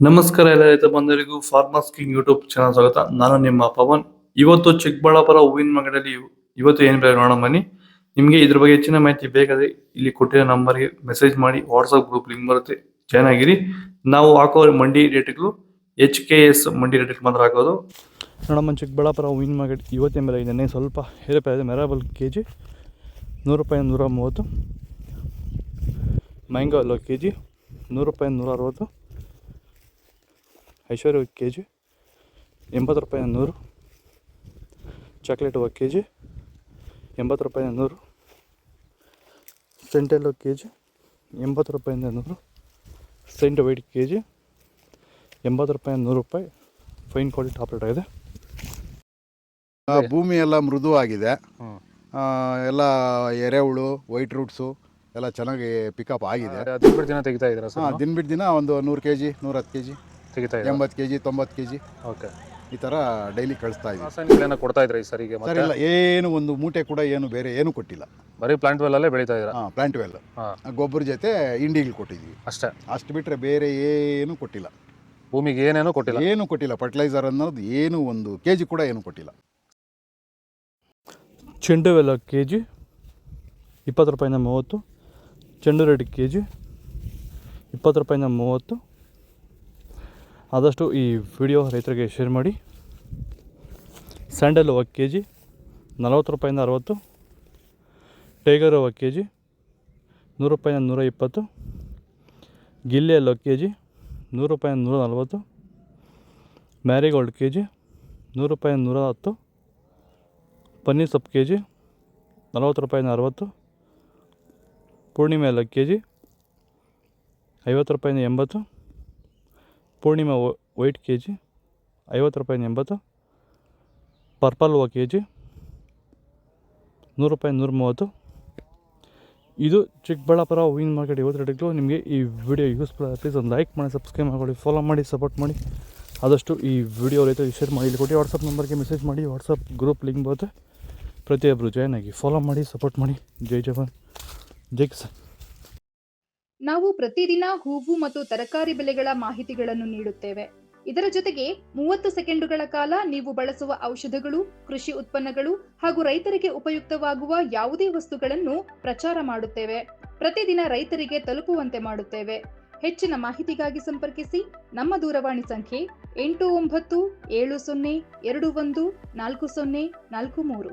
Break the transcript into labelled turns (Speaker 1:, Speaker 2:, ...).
Speaker 1: ನಮಸ್ಕಾರ ಎಲ್ಲ ರೈತ ಬಂಧುಗಳಿಗೂ ಫಾರ್ಮರ್ಸ್ ಕಿಂಗ್ ಯೂಟ್ಯೂಬ್ ಚಾನಲ್ ಸ್ವಾಗತ. ನಾನು ನಿಮ್ಮ ಪವನ್. ಇವತ್ತು ಚಿಕ್ಕಬಳ್ಳಾಪುರ ಹೂವಿನ ಮಾರ್ಕೆಟಲ್ಲಿ ಇವತ್ತು ಏನು ಬೆಲೆ ನೋಡೋಣ ಬನ್ನಿ. ನಿಮಗೆ ಇದ್ರ ಬಗ್ಗೆ ಹೆಚ್ಚಿನ ಮಾಹಿತಿ ಬೇಕಾದ್ರೆ ಇಲ್ಲಿ ಕೊಟ್ಟಿರೋ ನಂಬರ್ಗೆ ಮೆಸೇಜ್ ಮಾಡಿ, ವಾಟ್ಸ್ಆಪ್ ಗ್ರೂಪ್ ಲಿಂಕ್ ಬರುತ್ತೆ, ಜಾಯ್ನ್ ಆಗಿರಿ. ನಾವು ಹಾಕೋ ಮಂಡಿ ರೇಟ್ಗಳು HKS ಮಂಡಿ ರೇಟ್ ಮಾತ್ರ ಹಾಕೋದು. ನೋಡಮ್ಮ, ಚಿಕ್ಕಬಳ್ಳಾಪುರ ಹೂವಿನ ಮಾರ್ಕೆಟ್ ಇವತ್ತಿನ ಬೆಲೆ ಇದೆ, ಸ್ವಲ್ಪ ಏರುಪೇರು ಇದೆ. ಮೆರಾಬಲ್ KG 100 ರೂಪಾಯಿ 130, ಮ್ಯಾಂಗೋ ಅಲ್ಲೋ KG 100 ರೂಪಾಯಿ 160, ಐಶ್ವರ್ಯ KG 80 ರೂಪಾಯಿ 100, ಚಾಕ್ಲೇಟ್ ಹೂವು KG 80 ರೂಪಾಯಿ 100, ಸೆಂಟೆಲ್ಲೋ KG 80 ರೂಪಾಯಿಂದ 100, ಸೆಂಟ್ ವೈಟ್ KG 80 ರೂಪಾಯಿ 100 ರೂಪಾಯಿ. ಫೈನ್ ಕ್ವಾಲಿಟಿ ಟಾಪ್ ರೇಟ್ ಆಗಿದೆ.
Speaker 2: ಭೂಮಿ ಎಲ್ಲ ಮೃದುವಾಗಿದೆ, ಎಲ್ಲ ಎರೆಹುಳು, ವೈಟ್ ರೂಟ್ಸು ಎಲ್ಲ ಚೆನ್ನಾಗಿ ಪಿಕಪ್ ಆಗಿದೆ.
Speaker 3: ದಿನ ಬಿಟ್ಟು ದಿನ ತೆಗಿತಾ ಇದ್ದೀರಾ ಸರ್?
Speaker 2: ದಿನ ಬಿಟ್ಟು ದಿನ ಒಂದು 100 kg 110 kg
Speaker 3: ತೆಗಿತಾ ಇದ್ದೀರಾ?
Speaker 2: 80 kg 90 kg
Speaker 3: ಓಕೆ.
Speaker 2: ಈ ಥರ ಡೈಲಿ ಕಳಿಸ್ತಾ ಇದ್ದೀವಿ.
Speaker 3: ರಾಸಾಯನಿಕಗಳನ್ನ ಕೊಡ್ತಾ ಇದ್ರಿ ಈ ಸರಿಗೆ?
Speaker 2: ಸರ್ ಇಲ್ಲ, ಏನು ಒಂದು ಮೂಟೆ ಕೂಡ ಏನು ಬೇರೆ ಏನು ಕೊಟ್ಟಿಲ್ಲ.
Speaker 3: ಬರೀ ಪ್ಲಾಂಟ್ ವೆಲ್ ಅಲ್ಲೇ ಬೆಳೀತಾ ಇದ್ದೀರಾ?
Speaker 2: ಪ್ಲಾಂಟ್ ವೆಲ್, ಗೊಬ್ಬರ ಜೊತೆ ಇಂಡಿಗಳು ಕೊಟ್ಟಿದ್ದೀವಿ
Speaker 3: ಅಷ್ಟೇ.
Speaker 2: ಅಷ್ಟು ಬಿಟ್ಟರೆ ಬೇರೆ ಏನು ಕೊಟ್ಟಿಲ್ಲ.
Speaker 3: ಭೂಮಿಗೆ ಏನೇನೂ ಕೊಟ್ಟಿಲ್ಲ?
Speaker 2: ಏನು ಕೊಟ್ಟಿಲ್ಲ. ಫರ್ಟಿಲೈಸರ್ ಅನ್ನೋದು ಏನು ಒಂದು KG ಕೂಡ ಏನು ಕೊಟ್ಟಿಲ್ಲ.
Speaker 1: ಚೆಂಡು ವೆಲ್ಲ KG 20 ರೂಪಾಯಿಂದ 30, ಚೆಂಡು ರೆಡ್ KG 20 ರೂಪಾಯಿಂದ 30. ಆದಷ್ಟು ಈ ವಿಡಿಯೋ ರೈತರಿಗೆ ಶೇರ್ ಮಾಡಿ. ಸ್ಯಾಂಡಲ್ ಹೂವು KG 40 ರೂಪಾಯಿಂದ 60, ಟೈಗರ್ ಹೂವು KG 100 ರೂಪಾಯಿಂದ 120, ಗಿಲ್ಲೆ ಎಲ್ಲೋ KG 100 ರೂಪಾಯಿಂದ 140, ಮ್ಯಾರಿಗೋಲ್ಡ್ KG 100 ರೂಪಾಯಿಂದ 110, ಪನ್ನೀರ್ ಸೊಪ್ಪು KG 40 ರೂಪಾಯಿಂದ 60, ಪೂರ್ಣಿಮೆ ಎಲ್ಲ KG 50 ರೂಪಾಯಿಂದ 80, ಪೂರ್ಣಿಮಾ ವೈಟ್ KG 50 ರೂಪಾಯಿಂದ 80, ಪರ್ಪಲ್ ಹೂವು KG 100 ರೂಪಾಯಿ 130. ಇದು ಚಿಕ್ಕಬಳ್ಳಾಪುರ ಹೂವಿನ ಮಾರ್ಕೆಟ್ ಇವತ್ತು ರೇಟ್ಗಳು. ನಿಮಗೆ ಈ ವಿಡಿಯೋ ಯೂಸ್ಫುಲ್ ಆಗಿದೆ, ಪ್ಲೀಸ್ ಒಂದು ಲೈಕ್ ಮಾಡಿ, ಸಬ್ಸ್ಕ್ರೈಬ್ ಮಾಡಿ, ಫಾಲೋ ಮಾಡಿ, ಸಪೋರ್ಟ್ ಮಾಡಿ. ಆದಷ್ಟು ಈ ವಿಡಿಯೋ ರೈತ ಶೇರ್ ಮಾಡಿ. ಇಲ್ಲಿ ಕೊಟ್ಟು ವಾಟ್ಸಪ್ ನಂಬರ್ಗೆ ಮೆಸೇಜ್ ಮಾಡಿ, ವಾಟ್ಸಪ್ ಗ್ರೂಪ್ ಲಿಂಕ್ ಬರುತ್ತೆ, ಪ್ರತಿಯೊಬ್ಬರು ಜಾಯ್ನ್ ಆಗಿ ಫಾಲೋ ಮಾಡಿ, ಸಪೋರ್ಟ್ ಮಾಡಿ. ಜೈ ಜವಾನ್, ಜೈ ಕಿಸಾನ್.
Speaker 4: ನಾವು ಪ್ರತಿದಿನ ಹೂವು ಮತ್ತು ತರಕಾರಿ ಬೆಲೆಗಳ ಮಾಹಿತಿಗಳನ್ನು ನೀಡುತ್ತೇವೆ. ಇದರ ಜೊತೆಗೆ 30 ಸೆಕೆಂಡುಗಳ ಕಾಲ ನೀವು ಬಳಸುವ ಔಷಧಗಳು, ಕೃಷಿ ಉತ್ಪನ್ನಗಳು ಹಾಗೂ ರೈತರಿಗೆ ಉಪಯುಕ್ತವಾಗುವ ಯಾವುದೇ ವಸ್ತುಗಳನ್ನು ಪ್ರಚಾರ ಮಾಡುತ್ತೇವೆ. ಪ್ರತಿದಿನ ರೈತರಿಗೆ ತಲುಪುವಂತೆ ಮಾಡುತ್ತೇವೆ. ಹೆಚ್ಚಿನ ಮಾಹಿತಿಗಾಗಿ ಸಂಪರ್ಕಿಸಿ. ನಮ್ಮ ದೂರವಾಣಿ ಸಂಖ್ಯೆ 8970214043.